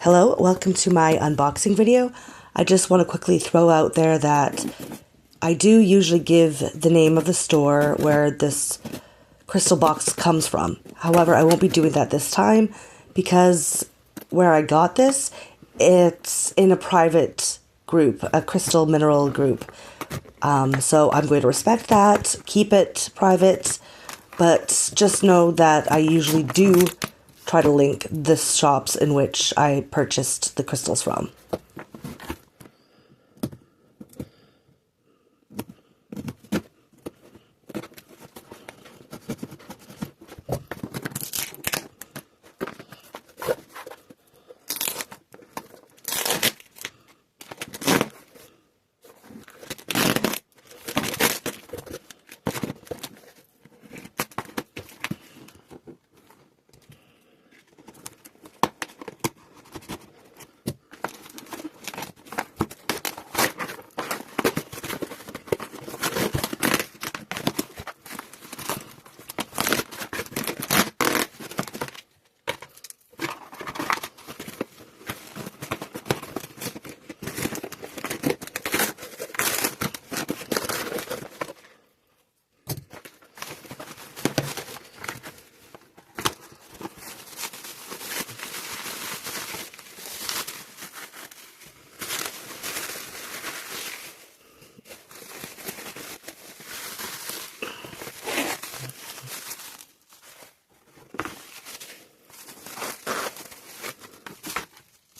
Hello, welcome to my unboxing video. I just want to quickly throw out there that I do usually give the name of the store where this crystal box comes from. However, I won't be doing that this time because where I got this, it's in a private group, a crystal mineral group. So I'm going to respect that, keep it private, but just know that I usually do try to link the shops in which I purchased the crystals from.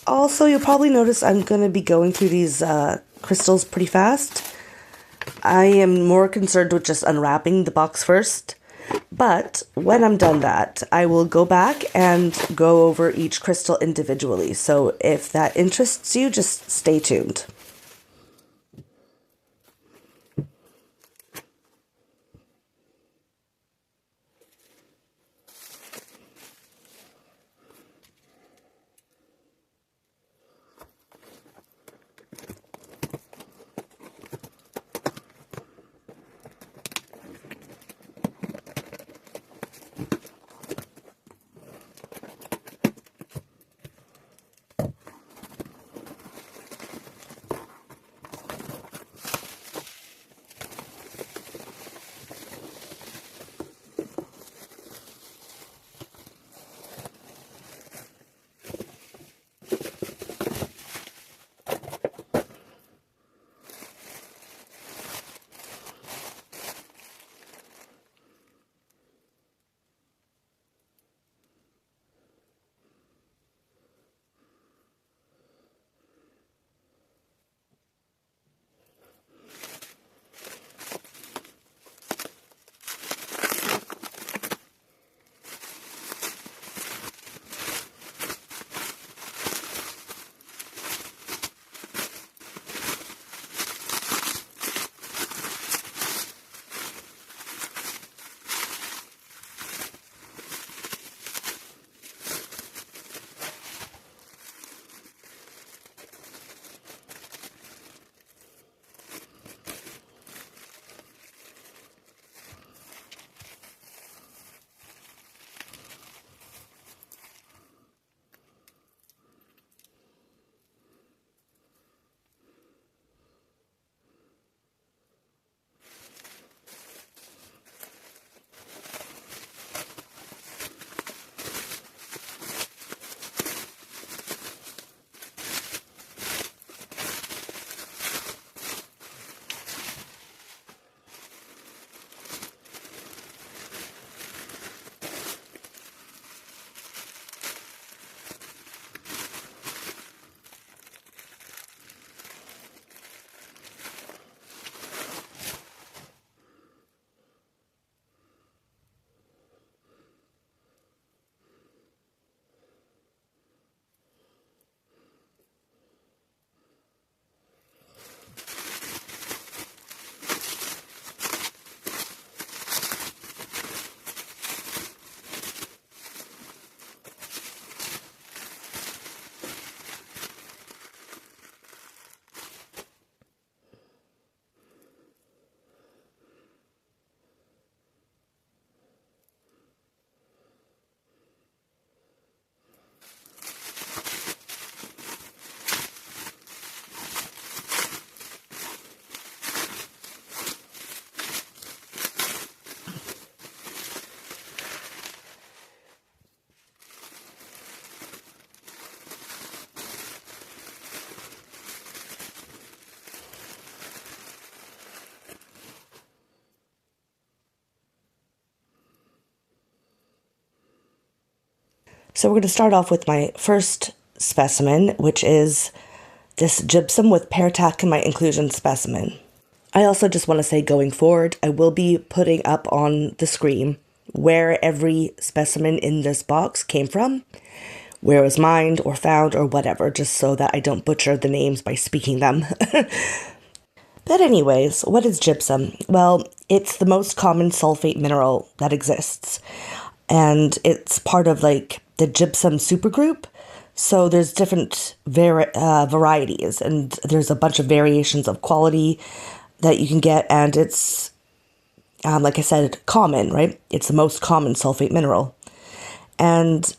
Also, you'll probably notice I'm going to be going through these crystals pretty fast. I am more concerned with just unwrapping the box first. But when I'm done that, I will go back and go over each crystal individually. So if that interests you, just stay tuned. So we're going to start off with my first specimen, which is this gypsum with paratachyte inclusion specimen. I also just want to say, going forward, I will be putting up on the screen where every specimen in this box came from, where it was mined or found or whatever, just so that I don't butcher the names by speaking them. But anyways, what is gypsum? Well, it's the most common sulfate mineral that exists, and it's part of like the gypsum supergroup. So there's different varieties, and there's a bunch of variations of quality that you can get, and it's, like I said, common, right? It's the most common sulfate mineral. And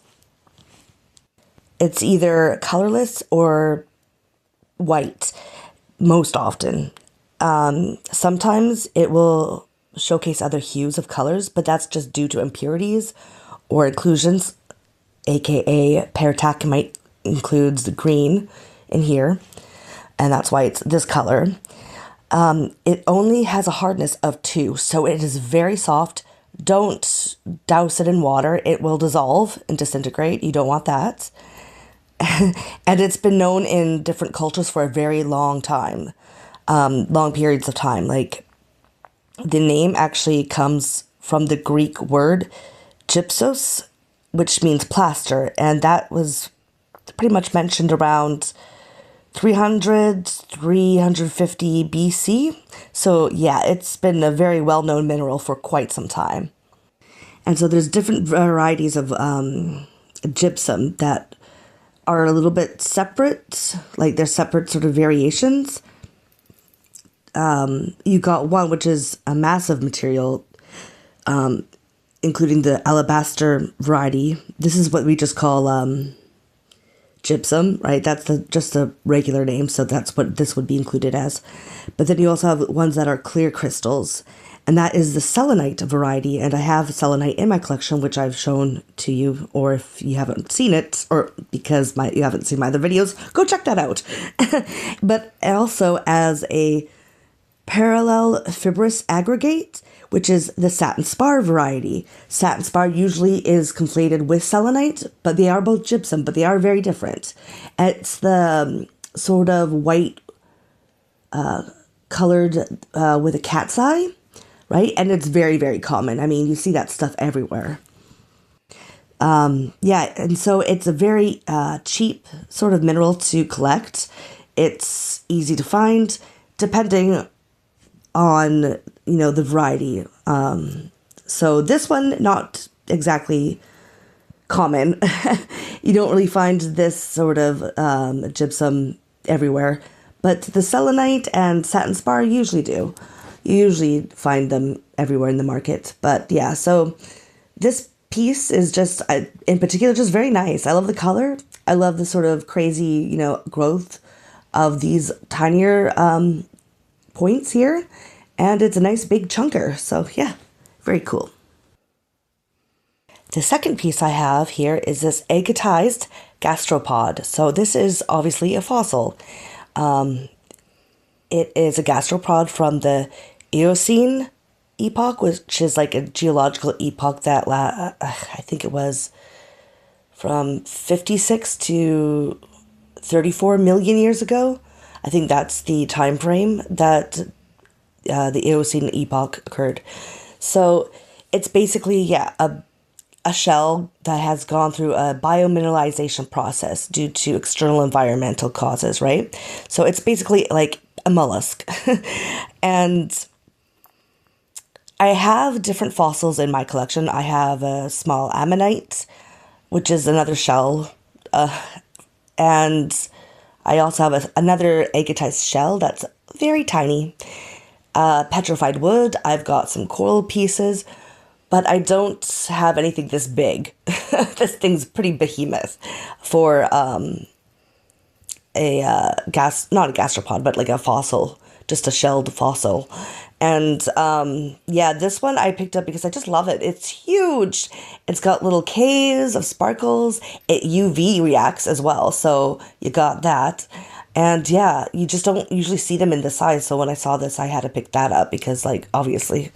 it's either colorless or white, most often. Sometimes it will showcase other hues of colors, but that's just due to impurities or inclusions, aka paratachyte includes the green in here, and that's why it's this color. It only has a hardness of 2, so it is very soft. Don't douse it in water. It will dissolve and disintegrate. You don't want that. And it's been known in different cultures for a very long time, long periods of time. Like, the name actually comes from the Greek word gypsos, which means plaster, and that was pretty much mentioned around 350 BC. So yeah, it's been a very well-known mineral for quite some time. And so there's different varieties of gypsum that are a little bit separate, like they're separate sort of variations. You got one which is a massive material, including the alabaster variety. This is what we just call gypsum, right? That's just a regular name, so that's what this would be included as. But then you also have ones that are clear crystals, and that is the selenite variety, and I have selenite in my collection, which I've shown to you, or if you haven't seen it, or because you haven't seen my other videos, go check that out. But also as a parallel fibrous aggregate, which is the satin spar variety. Satin spar usually is conflated with selenite, but they are both gypsum, but they are very different. It's the sort of white colored with a cat's eye, right? And it's very, very common. I mean, you see that stuff everywhere. Yeah, and so it's a very cheap sort of mineral to collect. It's easy to find, depending on, the variety. So this one, not exactly common. You don't really find this sort of gypsum everywhere, but the selenite and satin spar usually do. You usually find them everywhere in the market. But yeah, so this piece is just, in particular, just very nice. I love the color. I love the sort of crazy, growth of these tinier points here, and it's a nice big chunker, so yeah, very cool. The second piece I have here is this agatized gastropod. So this is obviously a fossil. It is a gastropod from the Eocene epoch, which is like a geological epoch that I think it was from 56 to 34 million years ago. I think that's the time frame that the Eocene epoch occurred. So it's basically, a shell that has gone through a biomineralization process due to external environmental causes, right? So it's basically like a mollusk. And I have different fossils in my collection. I have a small ammonite, which is another shell, and I also have another agatized shell that's very tiny. Petrified wood, I've got some coral pieces, but I don't have anything this big. This thing's pretty behemoth for not a gastropod, but like a fossil, just a shelled fossil. And this one I picked up because I just love it. It's huge. It's got little caves of sparkles. It UV reacts as well, so you got that. And yeah, you just don't usually see them in this size. So when I saw this, I had to pick that up because, like, obviously.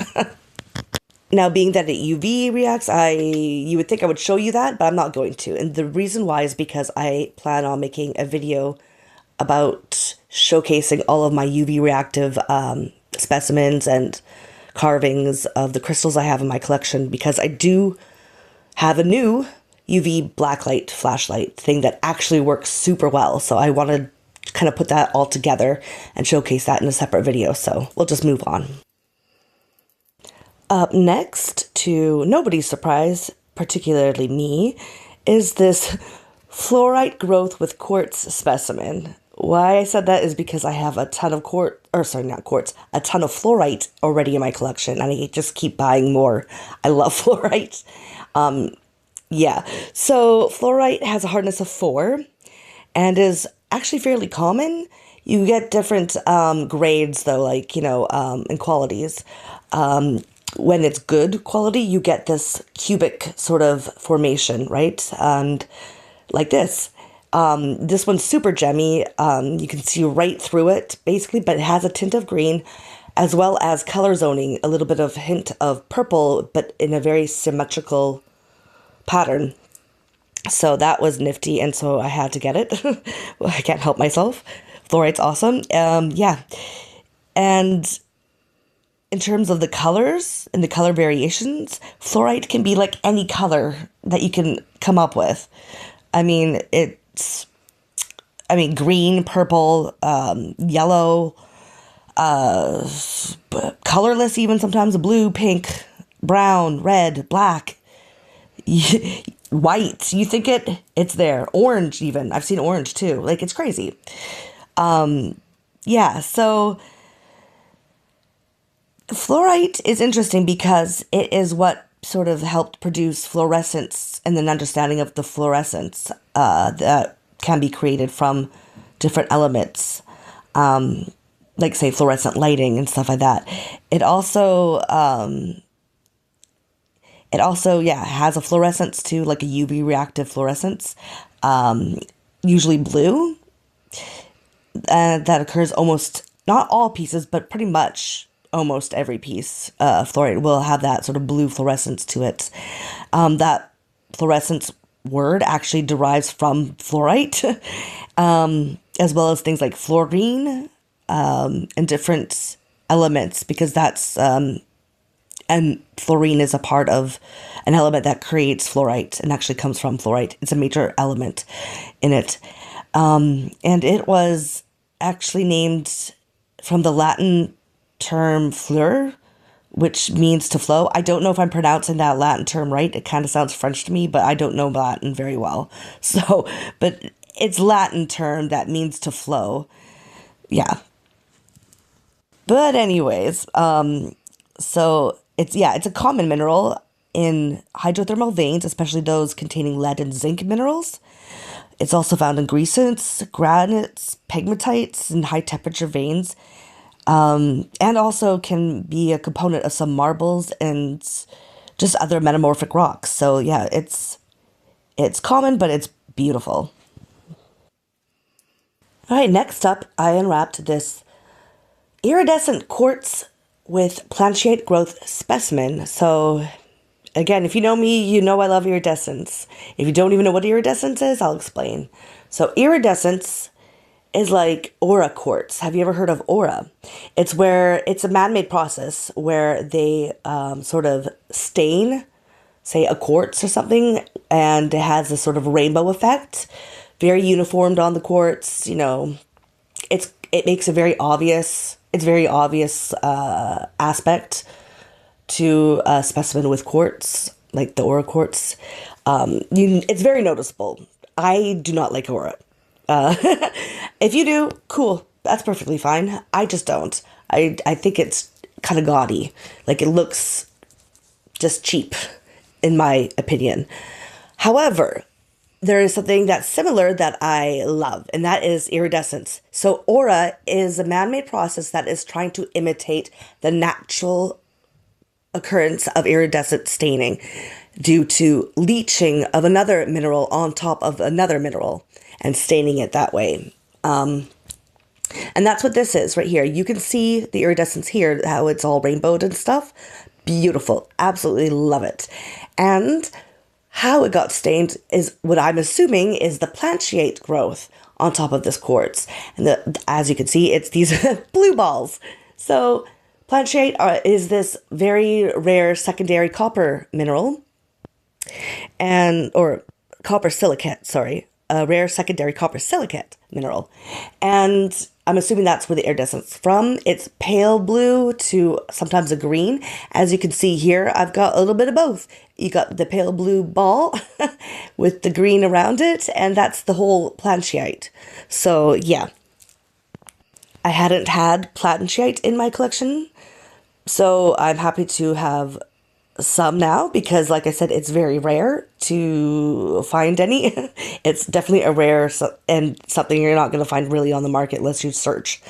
Now, being that it UV reacts, you would think I would show you that, but I'm not going to. And the reason why is because I plan on making a video about showcasing all of my UV reactive specimens and carvings of the crystals I have in my collection, because I do have a new UV blacklight flashlight thing that actually works super well. So I want to kind of put that all together and showcase that in a separate video. So we'll just move on. Up next, to nobody's surprise, particularly me, is this fluorite growth with quartz specimen. Why I said that is because I have a ton of a ton of fluorite already in my collection, and I just keep buying more. I love fluorite. Yeah, so fluorite has a hardness of 4 and is actually fairly common. You get different grades though, like, and qualities. When it's good quality, you get this cubic sort of formation, right? And like this. This one's super gemmy. You can see right through it, basically, but it has a tint of green, as well as color zoning, a little bit of hint of purple, but in a very symmetrical pattern. So that was nifty, and so I had to get it. Well, I can't help myself. Fluorite's awesome. Yeah. And in terms of the colors and the color variations, fluorite can be like any color that you can come up with. I mean, green, purple, yellow, colorless even sometimes, blue, pink, brown, red, black, white. You think it's there. Orange even. I've seen orange too. Like, it's crazy. Yeah, so fluorite is interesting because it is what sort of helped produce fluorescence and an understanding of the fluorescence that can be created from different elements, like, say, fluorescent lighting and stuff like that. It also has a fluorescence too, like a UV reactive fluorescence, usually blue, that occurs almost, not all pieces, but pretty much almost every piece of fluorite will have that sort of blue fluorescence to it. That fluorescence word actually derives from fluorite, as well as things like fluorine, and different elements, because that's, and fluorine is a part of an element that creates fluorite and actually comes from fluorite. It's a major element in it. And it was actually named from the Latin term fleur, which means to flow. I don't know if I'm pronouncing that Latin term right. It kind of sounds French to me, but I don't know Latin very well. So, but it's Latin term that means to flow. Yeah. But anyways, so it's a common mineral in hydrothermal veins, especially those containing lead and zinc minerals. It's also found in greases, granites, pegmatites, and high temperature veins. And also can be a component of some marbles and just other metamorphic rocks. So yeah, it's common, but it's beautiful. All right, next up, I unwrapped this iridescent quartz with planchet growth specimen. So again, if you know me, you know I love iridescence. If you don't even know what iridescence is, I'll explain. So iridescence is like aura quartz. Have you ever heard of aura? It's a man-made process where they sort of stain, say, a quartz or something, and it has this sort of rainbow effect, very uniformed on the quartz. It makes a very obvious aspect to a specimen with quartz, like the aura quartz. It's very noticeable. I do not like aura. If you do, cool. That's perfectly fine. I just don't. I think it's kind of gaudy. Like, it looks just cheap, in my opinion. However, there is something that's similar that I love, and that is iridescence. So aura is a man-made process that is trying to imitate the natural occurrence of iridescent staining due to leaching of another mineral on top of another mineral and staining it that way. And that's what this is right here. You can see the iridescence here, how it's all rainbowed and stuff, beautiful. Absolutely love it. And how it got stained is what I'm assuming is the plantiate growth on top of this quartz. And as you can see, it's these blue balls. So plantiate is this very rare secondary copper mineral or copper silicate, sorry, a rare secondary copper silicate mineral. And I'm assuming that's where the iridescence from. It's pale blue to sometimes a green. As you can see here, I've got a little bit of both. You got the pale blue ball with the green around it, and that's the whole plantiate. So yeah, I hadn't had plantiate in my collection, so I'm happy to have some now because, like I said, it's very rare to find any. It's definitely a rare and something you're not going to find really on the market unless you search.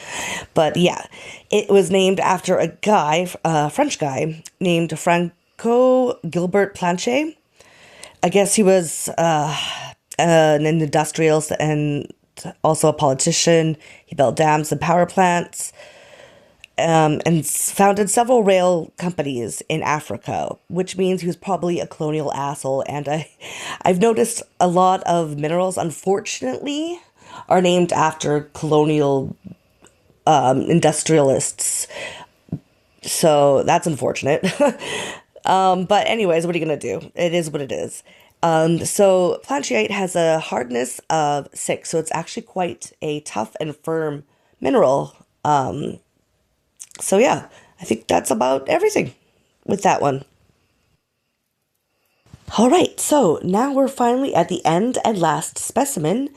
But yeah, it was named after a guy, a French guy named Franco Gilbert Planche. I guess he was an industrialist and also a politician. He built dams and power plants. And founded several rail companies in Africa, which means he was probably a colonial asshole. And I've noticed a lot of minerals, unfortunately, are named after colonial industrialists. So that's unfortunate. But anyways, what are you going to do? It is what it is. So plantiate has a hardness of 6, so it's actually quite a tough and firm mineral. So yeah, I think that's about everything with that one. All right, so now we're finally at the end and last specimen,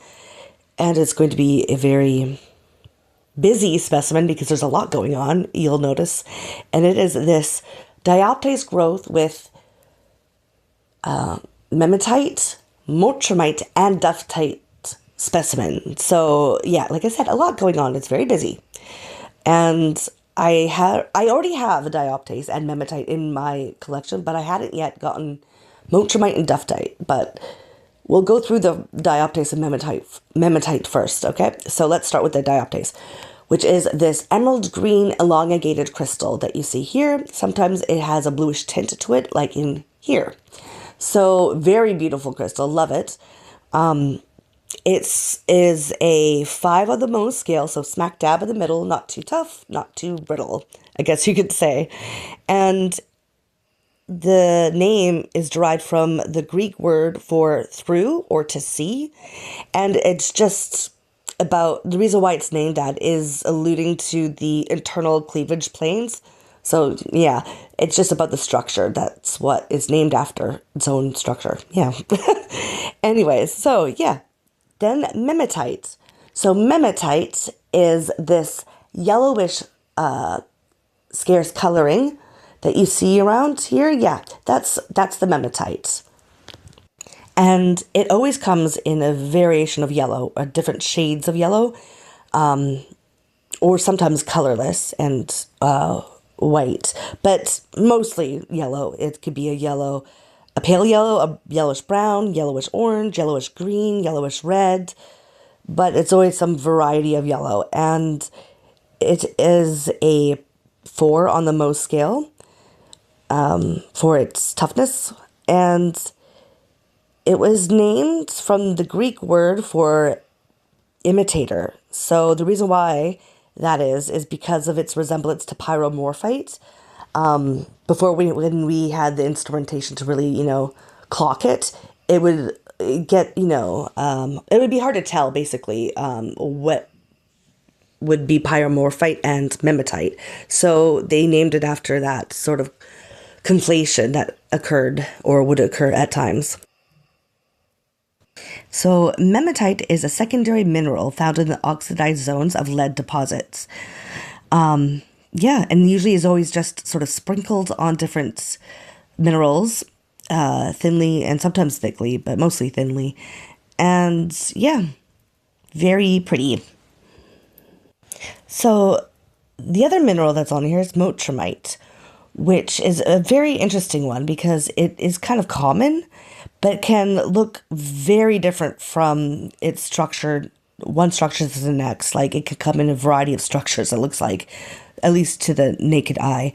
and it's going to be a very busy specimen because there's a lot going on, you'll notice, and it is this dioptase growth with memetite, multrumite, and duftite specimen. So yeah, like I said, a lot going on. It's very busy, and I already have a dioptase and memetite in my collection, but I hadn't yet gotten multrumite and duftite. But we'll go through the dioptase and memetite first, okay? So let's start with the dioptase, which is this emerald green elongated crystal that you see here. Sometimes it has a bluish tint to it, like in here. So very beautiful crystal, love it. It is a 5 on the Mohs scale, so smack dab in the middle, not too tough, not too brittle, I guess you could say. And the name is derived from the Greek word for through or to see. And it's just about, the reason why it's named that is alluding to the internal cleavage planes. So yeah, it's just about the structure. That's what is named after its own structure. Yeah. Anyways, so yeah. Then memetite. So memetite is this yellowish scarce coloring that you see around here. Yeah, that's the memetite. And it always comes in a variation of yellow, or different shades of yellow, or sometimes colorless and white, but mostly yellow. It could be a pale yellow, a yellowish brown, yellowish orange, yellowish green, yellowish red, but it's always some variety of yellow. And it is a 4 on the Mohs scale for its toughness. And it was named from the Greek word for imitator. So the reason why that is because of its resemblance to pyromorphite. Before when we had the instrumentation to really, clock it, it would get, it would be hard to tell basically what would be pyromorphite and memetite. So they named it after that sort of conflation that occurred or would occur at times. So memetite is a secondary mineral found in the oxidized zones of lead deposits. Yeah, and usually is always just sort of sprinkled on different minerals, thinly and sometimes thickly, but mostly thinly. And yeah, very pretty. So the other mineral that's on here is multrumite, which is a very interesting one because it is kind of common, but can look very different from its structure, one structure to the next. Like it could come in a variety of structures, it looks like, at least to the naked eye.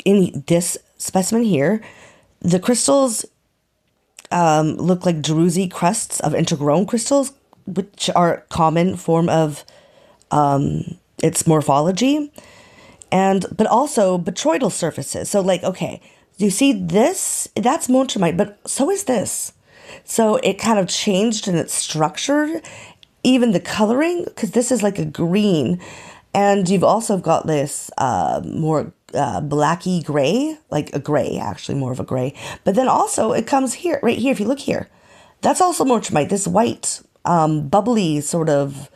in this specimen here, the crystals look like druzy crusts of intergrown crystals, which are a common form of its morphology, but also botryoidal surfaces. So like, okay, you see this? That's montremite, but so is this. So it kind of changed in its structure, even the coloring, because this is like a green, and you've also got this more blacky gray, like a gray, actually more of a gray. But then also it comes here, right here, if you look here, that's also montremite, this white bubbly sort of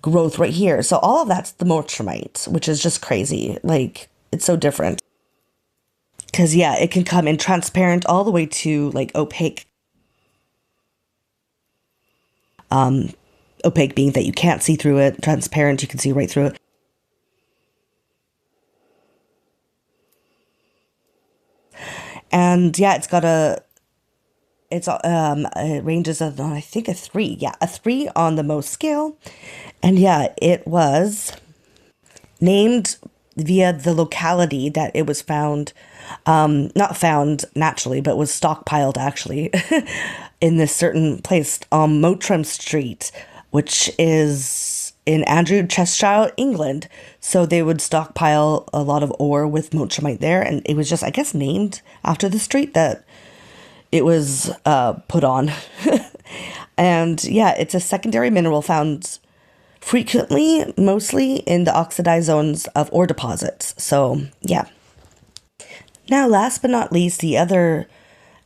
growth right here. So all of that's the montremite, which is just crazy. Like, it's so different. Because, yeah, it can come in transparent all the way to, like, opaque. Opaque being that you can't see through it. Transparent, you can see right through it. And, yeah, it ranges on, I think, a 3. Yeah, a 3 on the Mohs scale. And, yeah, it was named via the locality that it was found, not found naturally, but was stockpiled actually in this certain place on Mottram Street, which is in Andrew, Cheshire, England. So they would stockpile a lot of ore with montremite there, and it was just, I guess, named after the street that it was put on. And yeah, it's a secondary mineral found frequently, mostly in the oxidized zones of ore deposits. So, yeah. Now, last but not least, the other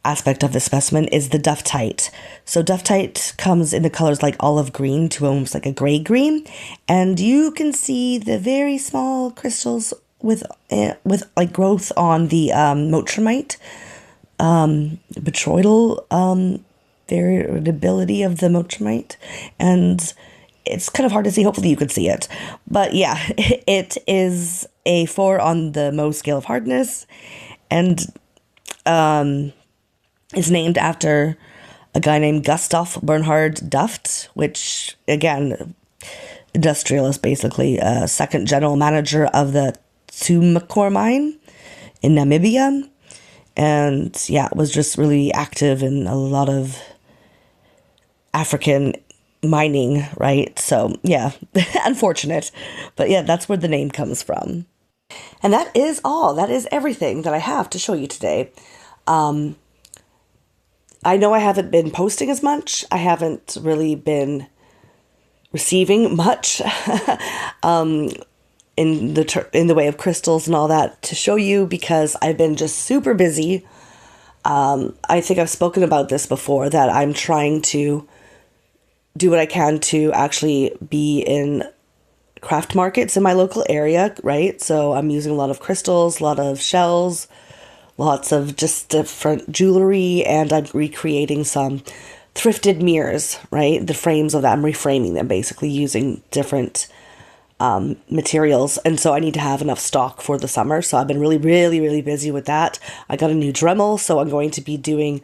aspect of the specimen is the duftite. So, duftite comes in the colors like olive green to almost like a gray green, and you can see the very small crystals with like growth on the montremite, botryoidal variability of the montremite, and it's kind of hard to see. Hopefully you could see it. But yeah, it is a 4 on the Mohs scale of hardness, and is named after a guy named Gustav Bernhard Duft, which, again, industrialist, basically, second general manager of the Tsumacor mine in Namibia. And yeah, was just really active in a lot of African mining, right? So yeah, unfortunate, but yeah, that's where the name comes from. And that is all. That is everything that I have to show you today. I know I haven't been posting as much. I haven't really been receiving much in the way of crystals and all that to show you, because I've been just super busy. I think I've spoken about this before, that I'm trying to do what I can to actually be in craft markets in my local area, right? So I'm using a lot of crystals, a lot of shells, lots of just different jewelry, and I'm recreating some thrifted mirrors, right? The frames of that, I'm reframing them basically using different materials. And so I need to have enough stock for the summer. So I've been really, really, really busy with that. I got a new Dremel, so I'm going to be doing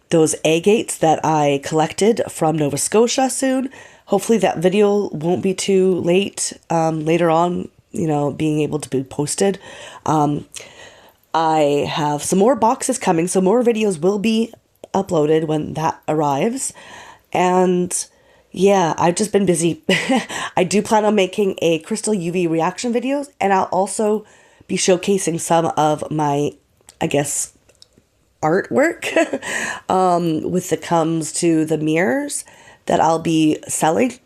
those agates that I collected from Nova Scotia soon. Hopefully that video won't be too late later on, being able to be posted. I have some more boxes coming, so more videos will be uploaded when that arrives. And yeah, I've just been busy. I do plan on making a crystal UV reaction videos, and I'll also be showcasing some of my, I guess, artwork with the comes to the mirrors that I'll be selling.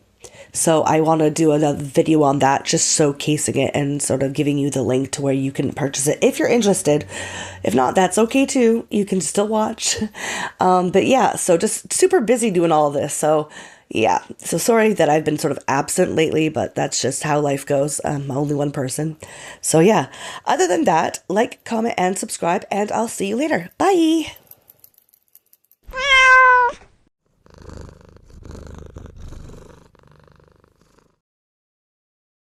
So I want to do another video on that, just showcasing it and sort of giving you the link to where you can purchase it if you're interested. If not, that's okay too. You can still watch. But yeah, so just super busy doing all of this. So yeah, so sorry that I've been sort of absent lately, but that's just how life goes. I'm only one person. So yeah, other than that, like, comment, and subscribe, and I'll see you later. Bye!